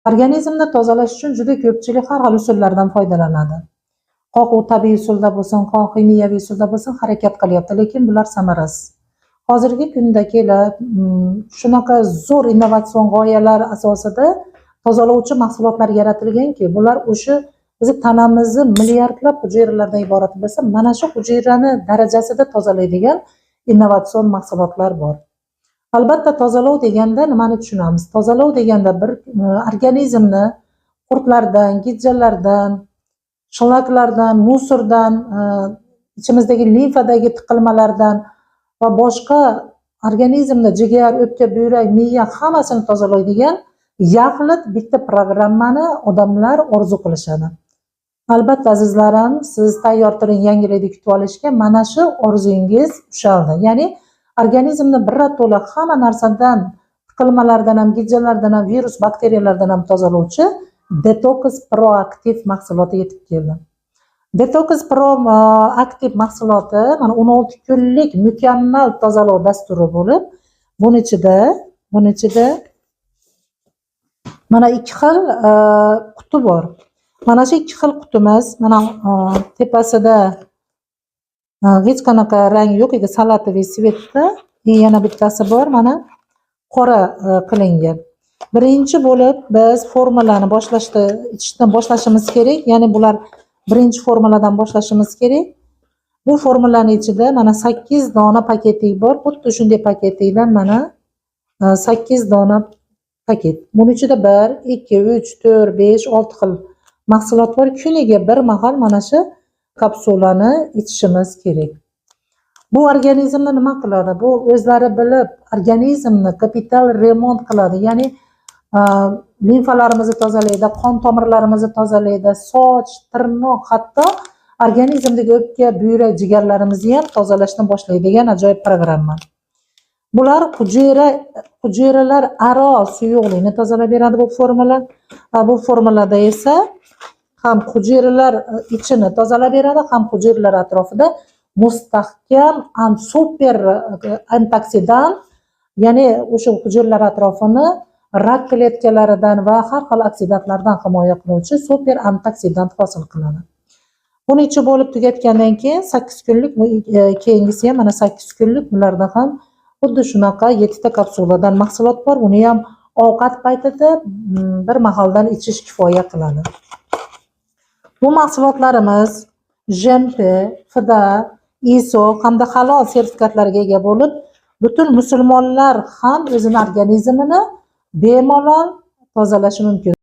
Organizmni tozalash uchun juda ko'pchilik har xil usullardan foydalanadi. Xoh u tabiiy usulda bo'lsin, xoh kimyoviy usulda bo'lsin harakat qilyapti, lekin bular samarasiz. Hozirgi kunda kelib shunaqa zo'r innovatsion g'oyalar asosida tozalovchi mahsulotlar yaratilganki, bular o'sha bizni tanamizni milliardlab hujayralardan iborat bo'lsa, mana shu hujayrani darajasida tozalaydigan innovatsion mahsulotlar bor. Albatta tozalov deganda nimani tushunamiz? Tozalov deganda bir organizmni qurtlardan, gijjalardan, shlaklardan, musordan, ichimizdagi limfadagi tiqilmalardan va boshqa organizmni jigar, o'pka, buyrak, miya hammasini tozalaydigan yaxlit bitta programmani odamlar orzu qilishadi. Albatta azizlarim, siz tayyor turing, yangilikni kutib olishga. Mana shu orzungiz ushaldi. Ya'ni organizmni birato'la hamma narsadan, tiqilmalardan ham, gijjalardan ham, virus, bakteriyalardan ham tozalovchi Detox Pro Active mahsuloti yetib keldi. Detox Pro Active mahsuloti mana 16 kunlik mukammal tozalov dasturi bo'lib, buning ichida mana ikki xil quti bor. Mana shu ikki xil qutimiz, mana tepasida hech qanaqa rang yo'q edi, salatoviy svetda. Yana bittasi bor, mana qora qilingan. Birinchi bo'lib biz formulani ichishdan boshlashimiz kerak. Ya'ni bular birinchi formuladan boshlashimiz kerak. Bu formulaning ichida mana 8 dona paketik bor. Xuddi shunday paketikdan mana 8 dona paket. Buning ichida 1, 2, 3, 4, 5, 6 xil mahsulot bor. Kuniga bir mahal mana shu kapsulani ichishimiz kerak. Bu organizmni nima qiladi? Bu o'zlari bilib organizmni kapital remont qiladi. Ya'ni limfalarimizni tozalaydi, qon tomirlarimizni tozalaydi, soch, tirnoq, hatto organizmdagi o'pka, buyrak, jigarlarimizni ham tozalashni boshlaydigan ajoyib programma. Bular hujayralar aro suyuqlikni tozalab beradi bu formula. Bu formulada esa ham hujayralar ichini tozalab beradi, ham hujayralar atrofida mustahkam, super antioksidant, ya'ni o'sha hujayralar atrofini rak kletkalaridan va har xil oksidantlardan himoya qiluvchi super antioksidant hosil qiladi. Buni ichib bo'lib tugatgandan keyin 8 kunlik, keyingisi ham mana 8 kunlik, bularda ham xuddi shunaqa 7 ta kapsuladan mahsulot bor. Buni ham ovqat paytida bir mahaldan ichish kifoya qiladi. Bu mahsulotlarimiz GMP, FDA, ISO hamda halol sertifikatlariga ega bo'lib, butun musulmonlar ham o'zining organizmini bemalol tozalashi mumkin.